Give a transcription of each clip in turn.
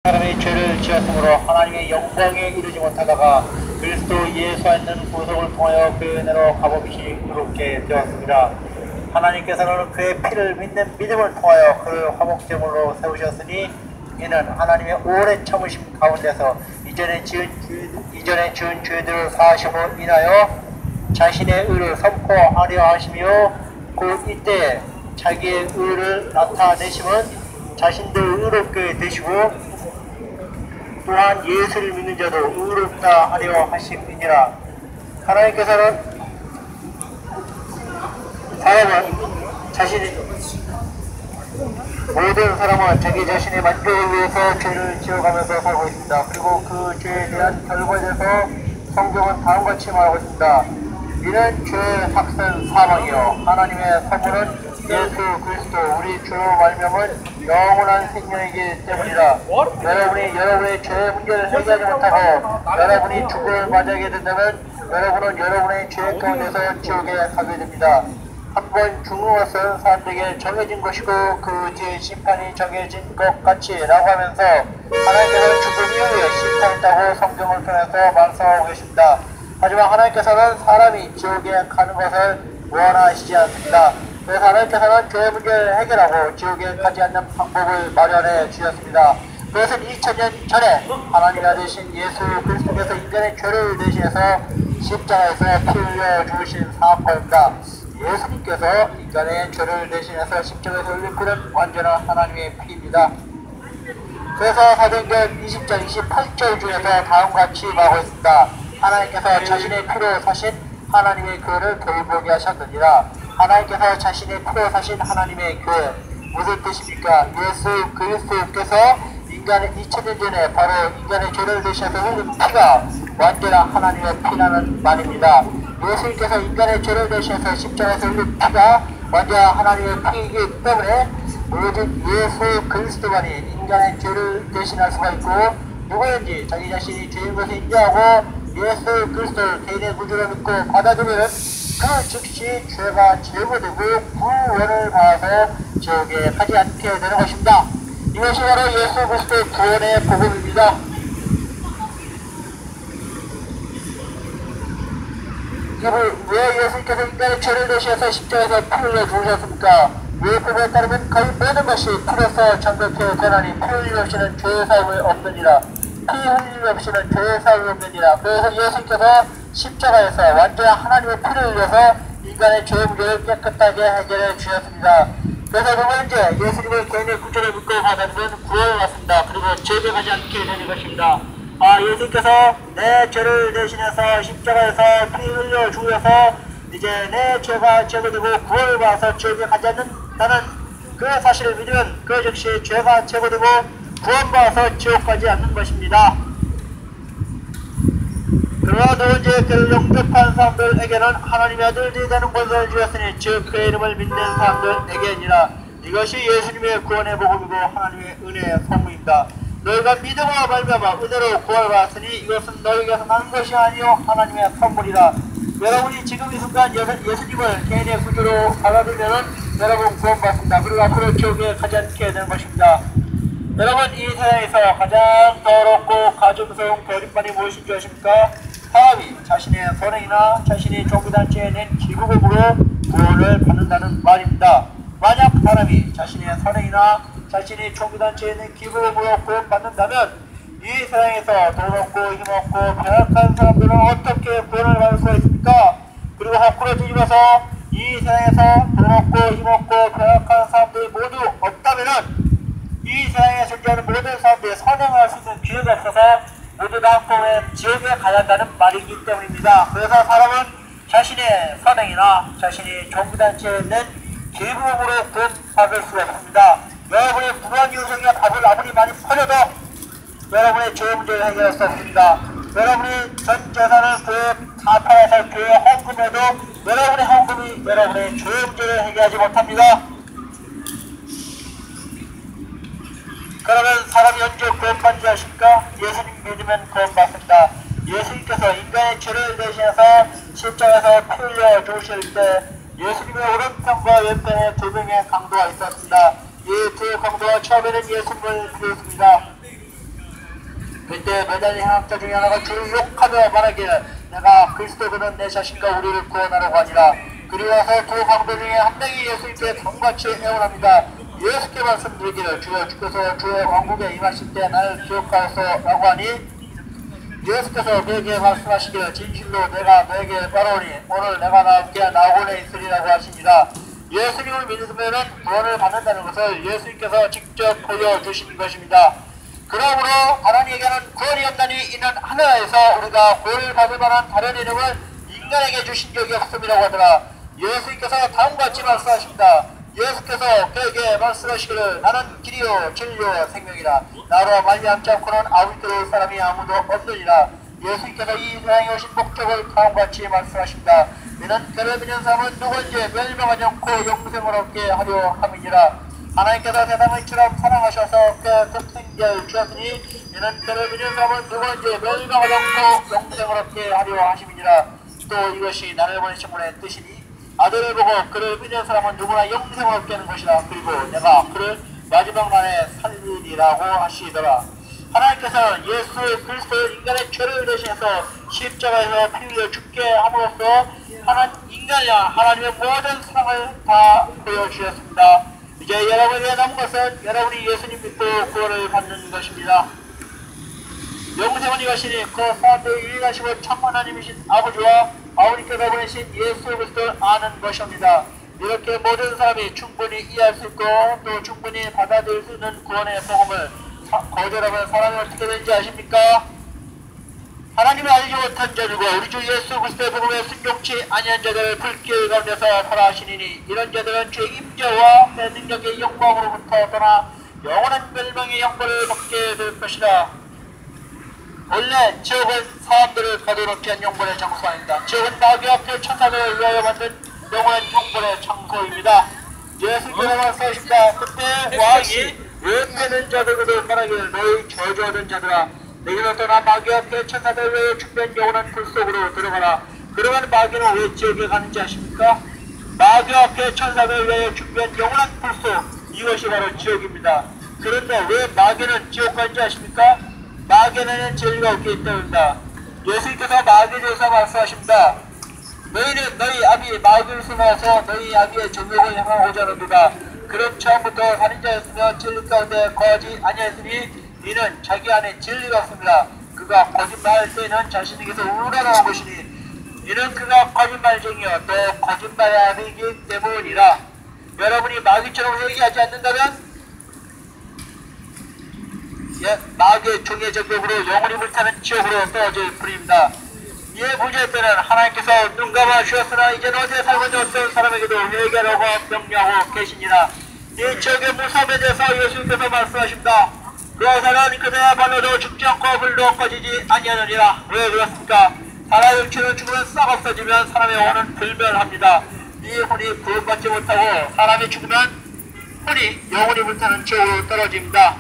사람의 죄를 지었으므로 하나님의 영광에 이르지 못하다가 그리스도 예수 안는 구속을 통하여 그 은혜로 값없이 의롭게 되었습니다. 하나님께서는 그의 피를 믿는 믿음을 통하여 그를 화목제물로 세우셨으니 이는 하나님의 오래 참으심 가운데서 이전에 지은 죄들을 사하심으로 인하여 자신의 의를 선포하려 하시며 곧 이때 자기의 의를 나타내심은 자신도 의롭게 되시고 또한 예수를 믿는 자도 의롭다 하려 하심이니라. 하나님께서는 모든 사람은 자기 자신의 만족을 위해서 죄를 지어가면서 살고 있습니다. 그리고 그 죄에 대한 결과에 대해서 성경은 다음같이 말하고 있습니다. 이는 죄의 삭은 사망이요 하나님의 선물은 예수 그리스도 우리 주로 말미암은 영원한 생명이기 때문이다. 여러분의 죄의 문제를 해결하지 못하고 여러분이 죽음을 맞이하게 된다면 여러분은 여러분의 죄 가운데서 지옥에 가게 됩니다. 한번 죽는 것은 사람들에게 정해진 것이고 그 뒤에 심판이 정해진 것 같이 라고 하면서 하나님께서는 죽음 이후에 심판이 있다고 성경을 통해서 말씀하고 계십니다. 하지만 하나님께서는 사람이 지옥에 가는 것을 원하시지 않습니다. 그래서 하나님께서는 죄의 문제를 해결하고 지옥에 가지 않는 방법을 마련해 주셨습니다. 그것은 2000년 전에 하나님 아들이신 예수 그리스도께서 인간의 죄를 대신해서 십자가에서 피 흘려 죽으신 사건입니다. 예수님께서 인간의 죄를 대신해서 십자가에서 흘린 피는 완전한 하나님의 피입니다. 그래서 사도행전 20장 28절 중에서 다음같이 말하고 있습니다. 하나님께서 자신의 피로 사신 하나님의 교회를 교회보게 하셨느니라. 하나님께서 자신의 피로 사신 하나님의 교회 무슨 뜻입니까? 예수 그리스도께서 인간의 2000년 전에 바로 인간의 죄를 대신해서 흘린 피가 완전한 하나님의 피라는 말입니다. 예수님께서 인간의 죄를 대신해서 십자가에서 흘린 피가 완전한 하나님의 피이기 때문에 오직 예수 그리스도만이 인간의 죄를 대신할 수가 있고 누구든지 자기 자신이 죄인 것을 인정하고 예수 그리스도를 개인의 구주로 믿고 받아들이면 그 즉시 죄가 제거되고 구원을 받아서 지옥에 가지 않게 되는 것입니다. 이것이 바로 예수 그리스도의 구원의 복음입니다. 왜 예수님께서 인간의 죄를 대신해서 십자가에서 피를 흘려 죽으셨습니까? 예수님에 따르면 거의 모든 것이 피로서 정결케 되나니 피 흘림 없이는 죄의 사함이 없느니라. 피 흘림 없이는 죄의 사함이 없느니라. 그래서 예수님께서 십자가에서 완전한 하나님의 피를 흘려서 인간의 죄의 문제를 깨끗하게 해결해 주셨습니다. 그래서 누구든지 예수님을 개인의 구주로 믿고 받아들이면 구원을 받습니다. 그리고 죄에 가지 않게 되는 것입니다. 예수님께서 내 죄를 대신해서 십자가에서 피 흘려 죽어서 이제 내 죄가 제거되고 구원을 받아서 지옥에 가지 않는다는 그 사실을 믿으면 그 즉시 죄가 제거되고 구원받아서 지옥 가지 않는 것입니다. 그러나 누군지 그를 영접한 사람들에게는 하나님의 아들들이 되는 권세를 주었으니 즉 그의 이름을 믿는 사람들에게니라. 이것이 예수님의 구원의 복음이고 하나님의 은혜의 선물입니다. 너희가 믿음으로 말미암아 은혜로 구원을 받았으니 이것은 너희에게서 난 것이 아니요 하나님의 선물이라. 여러분이 지금 이 순간 예수님을 개인의 구주로 받아들이면 여러분 구원받습니다. 그리고 앞으로 지옥에 가지 않게 되는 것입니다. 여러분 이 세상에서 가장 더럽고 가증스러운 버림반이 무엇인 줄 아십니까? 사람이 자신의 선행이나 자신의 종교단체에 낸 기부금으로 구원을 받는다는 말입니다. 만약 사람이 자신의 선행이나 자신이 종교단체에 낸 기부금으로 구원받는다면 이 세상에서 돈 없고 힘 없고 벼락한 사람들은 어떻게 구원을 받을 수가 있습니까? 그리고 거꾸로 뒤집어서 이 세상에서 돈 없고 힘 없고 벼락한 사람들이 모두 없다면은 이 세상에 존재하는 모든 사람들이 선행할 수 있는 기회가 없어서 모두 다 한꺼번에 지옥에 가야 한다는 말이기 때문입니다. 그래서 사람은 자신의 선행이나 자신이 종교단체에 낸 기부금으로 구원받을 수가 없습니다. 여러분의 불우한 유생의 밥을 아무리 많이 퍼려도 여러분의 죄의 문제를 해결할 수 없습니다. 여러분이 전 재산을 교회에 다 팔아서 교회에 헌금해도 여러분의 헌금이 여러분의 죄의 문제를 해결하지 못합니다. 그러면 사람이 언제 구원받는지 아십니까? 예수님 믿으면 구원받습니다. 예수님께서 인간의 죄를 대신해서 십자가에서 피 흘려 죽으실 때 예수님의 오른편과 왼편에 두 명의 강도가 있었습니다. 이 두 강도가 처음에는 예수님을 믿었습니다. 죄에 매달린 행악자 중에 하나가 주를 욕하며 말하기를 내가 그리스도는 내 자신과 우리를 구원하려고 하니라. 그리고서 두 강도 중에 한 명이 예수님께 감같이 애원합니다. 예수께 말씀드리기를 주여 주께서 주의 왕국에 임하실 때 나를 기억하소서라고 하니 예수께서 그에게 말씀하시기를 진실로 내가 너에게 말하오니 오늘 내가 나에게 나오곤에 있으리라고 하시니라. 예수님을 믿으면 구원을 받는다는 것을 예수님께서 직접 보여주신 것입니다. 그러므로 하나님에게는 구원이 없나니 이는 하늘에서 우리가 구원을 받을 만한 다른 이름을 인간에게 주신 적이 없음이라고 하더라. 예수님께서 다음과 같이 말씀하십니다. 예수께서 그에게 말씀하시기를 나는 길이요 진리요 생명이라. 나로 말미암지 않고는 아버지께로 올 사람이 아무도 없느니라. 예수님께서 이 세상에 오신 목적을 다음과 같이 말씀하십니다. 이는 그를 믿는 사람은 누구든지 멸망하지 않고 영생을 얻게 하려 함이니라. 하나님께서 세상을 이처럼 사랑하셔서 그 독생자를 주었으니 이는 그를 믿는 사람은 누구든지 멸망하지 않고 영생을 얻게 하려 하심이니라. 또 이것이 나를 보내신 분의 뜻이니 아들을 보고 그를 믿는 사람은 누구나 영생을 얻게 하는 것이라. 그리고 내가 그를 마지막 날에 살리리라고 하시더라. 하나님께서는 예수 그리스도의 인간의 죄를 대신해서 십자가에서 피 흘려 죽게 함으로써 인간이야 하나님의 모든 사랑을 다 보여주셨습니다. 이제 여러분에게 남은 것은 여러분이 예수님 믿고 구원을 받는 것입니다. 영생은 이것이니 그 사람들의 유일하시고 참 하나님이신 아버지와 아버지께서 보내신 예수 그리스도를 아는 것입니다. 이렇게 모든 사람이 충분히 이해할 수 있고 또 충분히 받아들일 수 있는 구원의 복음을 거절하면 사람이 어떻게 되는지 아십니까? 하나님을 알지 못한 자들과 우리 주 예수 그리스도의 복음에 순종치 아니한 자들을 불길 가운데서 살아하시니 이런 자들은 죄의 임재와 내 능력의 영광으로부터 떠나 영원한 멸망의 형벌을 받게 될 것이다. 원래 지옥은 사람들을 가둬놓기 위한 형벌의 장소 아닙니다. 지옥은 마귀와 그 천사들을 위하여 만든 영원한 형벌의 장소입니다. 예수께서 말씀하십니다. 그때 왕이 왜 패는 자들도 말하기를 너희 저주하던 자들아 너희는 떠나 마귀와 그 천사들을 위하여 준비한 영원한 불 속으로 들어가라. 그러면 마귀는 왜 지옥에 가는지 아십니까? 마귀와 그 천사들을 위하여 준비한 영원한 불 속, 이것이 바로 지옥입니다. 그런데 왜 마귀는 지옥 가는지 아십니까? 마귀에는 진리가 없기 때문입니다. 예수님께서 마귀에 대해서 말씀하십니다. 너희는 너희 아비 마귀를 숨어서 너희 아비의 정욕을 향하고자 하는도다. 그럼 처음부터 살인자였으며 진리 가운데 거하지 아니하였으니 이는 자기 안에 진리가 없습니다. 그가 거짓말할 때에는 자신에게서 우러나온 것이니 이는 그가 거짓말쟁이여 또 거짓말하기 때문이라. 여러분이 마귀처럼 회개하지 않는다면 마귀의 종의 적격으로 영원히 불타는 지옥으로 떨어질 뿐입니다. 이에 문제일 때는 하나님께서 눈 감아 주셨으나 이제는 어디에 살고 어떤 사람에게도 회개하라고 명령하고 계시니라. 이 지옥의 무서움에 대해서 예수님께서 말씀하십니다. 그것은 그대야 발로도 죽지 않고 불도 꺼지지 아니하느니라. 왜 그렇습니까? 사람의 육체는 죽으면 싹 없어지면 사람의 영혼은 불멸합니다. 이 혼이 구원받지 못하고 사람이 죽으면 혼이 영혼이 불타는 지옥으로 떨어집니다.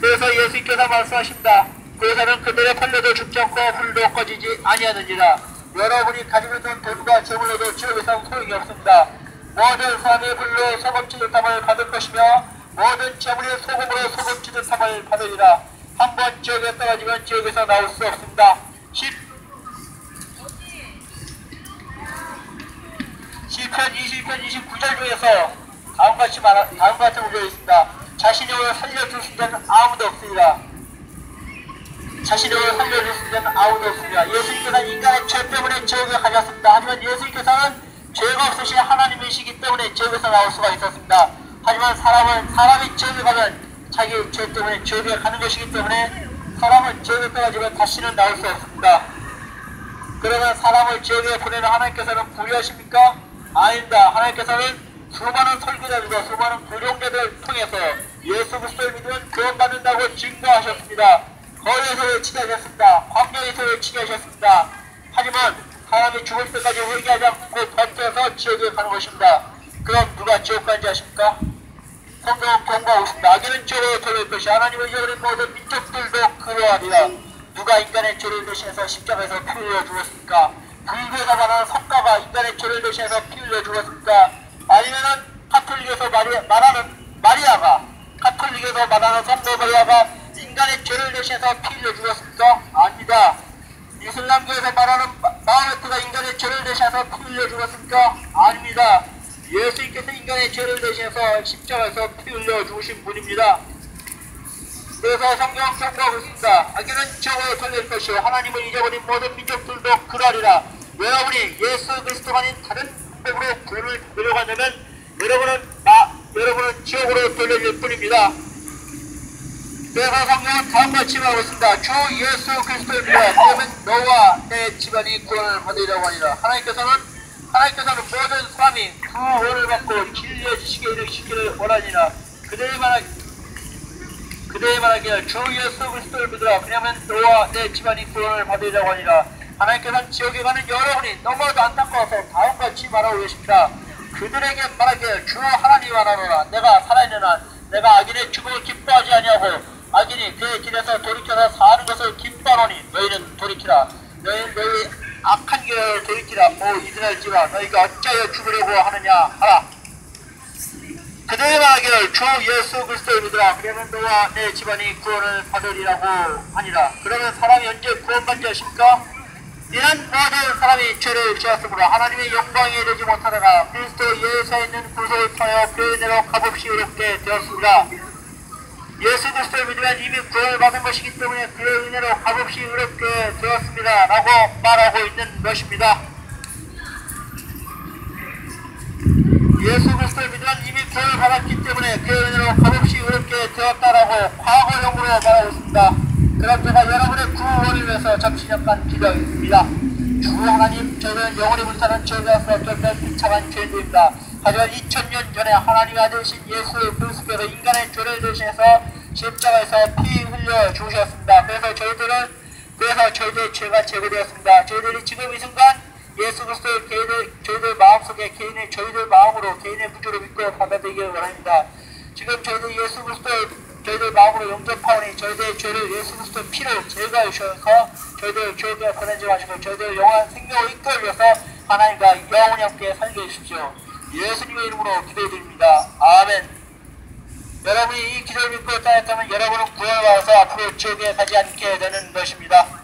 그래서 예수님께서 말씀하십니다. 그것은 그들의 팔려도 죽지 않고 불도 꺼지지 아니하느니라. 여러분이 가지고 있는 돈과 재물로도 지옥에서 소용이 없습니다. 모든 사람의 불로 소금치는 탐을 받을 것이며 모든 재물이 소금으로 소금치는 탐을 받으리라. 한번 지옥에 떨어지면 지옥에서 나올 수 없습니다. 시편 29절 중에서 다음과 같은 구절이 있습니다. 자신의 영을 살려줄 수 있는 아무도 없습니다. 자신의 영을 살려줄 수 있는 아무도 없습니다. 예수님께서는 인간의 죄 때문에 지옥에 가셨습니다. 하지만 예수님께서는 죄가 없으신 하나님이시기 때문에 지옥에서 나올 수가 있었습니다. 하지만 사람이 지옥에 가면 자기 죄 때문에 지옥에 가는 것이기 때문에 사람은 지옥에 떨어지면 다시는 나올 수 없습니다. 그러면 사람을 지옥에 보내는 하나님께서는 불의하십니까? 아닙니다. 하나님께서는 수많은 설교자들과 수많은 불용자들을 통해서 예수 그리스도를 믿으면 구원받는다고 증거하셨습니다. 거리에서 외치게 하셨습니다. 광야에서 외치게 하셨습니다. 하지만 사람이 죽을 때까지 회개하지 않고 버텨서 지옥에 가는 것입니다. 그럼 누가 지옥 가는지 아십니까? 성경은 공부하고 있습니다. 악인은 지옥으로 돌릴 것이 하나님을 잊어버린 모든 민족들도 그러하리라. 누가 인간의 죄를 대신해서 십자가에서 피 흘려 죽었습니까? 불교에서 말하는 석가가 인간의 죄를 대신해서 피 흘려 죽었습니까? 아니면은 카톨릭에서 말하는 마리아가, 카톨릭에서 말하는 성도 마리아가 인간의 죄를 대신해서 피 흘려 죽었습니까? 아닙니다. 이슬람교에서 말하는 마호메트가 인간의 죄를 대신해서 피 흘려 죽었습니까? 아닙니다. 예수님께서 인간의 죄를 대신해서 십자가에서 피 흘려 죽으신 분입니다. 그래서 성경 경고하고 있습니다. 악인은 지옥으로 돌릴 것이요 하나님을 잊어버린 모든 민족들도 그러하리라. 여러분이 예수 그리스도만인 다른 방법으로 구원을 내려가려면 여러분은 지옥으로 돌려질 뿐입니다. 그래서 성경은 다음같이 말하고 있습니다. 주 예수 그리스도를 믿어 그러면 너와 내 집안이 구원을 받으리라고 하니라. 하나님께서는 모든 사람이 구원을 받고 진리의 지식에 이르시기를 원하니라. 그대의 말하기를 주 예수 그리스도를 믿으라. 그러면 너와 내 집안이 구원을 받으리라고 하니라. 하나님께서는 지옥에 가는 여러분이 너무나도 안타까워서 다음같이 말하고 계십니다. 그들에게 말하기를 주 하나님 하나노라. 내가 살아있는 한 내가 악인의 죽음을 기뻐하지 아니하고 악인이 그의 길에서 돌이켜서 사는 것을 기뻐하노니 너희는 돌이키라. 너희 악한 길을 돌이키라. 오 이스라엘 집아 너희가 어찌하여 죽으려고 하느냐 하라. 그들이 말하기를 주 예수 그리스도를 믿으라. 그러면 너와 내 집안이 구원을 받으리라고 하니라. 그러면 사람이 언제 구원받지 않습니까? 이는 모든 사람이 죄를 지었으므로 하나님의 영광에 이르지 못하다가 그리스도 예수에 있는 구속을 통하여 그 은혜로 값없이 의롭게 되었습니다. 예수 그리스도를 믿으면 이미 구원을 받은 것이기 때문에 그 은혜로 값없이 의롭게 되었습니다. 라고 말하고 있는 것입니다. 예수 그리스도를 믿으면 이미 구원을 받았기 때문에 그 은혜로 값없이 의롭게 되었다라고 과거형으로 말하고 있습니다. 그럼 제가 여러분의 구원을 위해서 잠시 잠깐 기도하겠습니다. 주 하나님, 저희는 영원히 불타는 죄자서 어쩔 비참한 죄인들입니다. 하지만 2000년 전에 하나님의 아들이신 예수 그리스도께서 인간의 죄를 대신해서 십자가에서 피 흘려 죽으셨습니다. 그래서 저희들의 죄가 제거되었습니다. 저희들이 지금 이 순간 예수 그리스도를 저희들 마음속에 저희들 마음으로 개인의 구주로 믿고 받아들이길 원합니다. 지금 저희들 예수 그리스도를 저희들 마음으로 영접하오니 저희들의 죄를 예수 그리스도의 피로 제거해 주셔서 저희들 죄가 권하지 마시고 저희들 영원한 생명을 이끌어서 하나님과 영원히 함께 살게 해주십시오. 예수님의 이름으로 기도드립니다. 아멘. 여러분이 이 기도를 믿고 따랐다면 여러분은 구원을 받아서 앞으로 지옥에 가지 않게 되는 것입니다.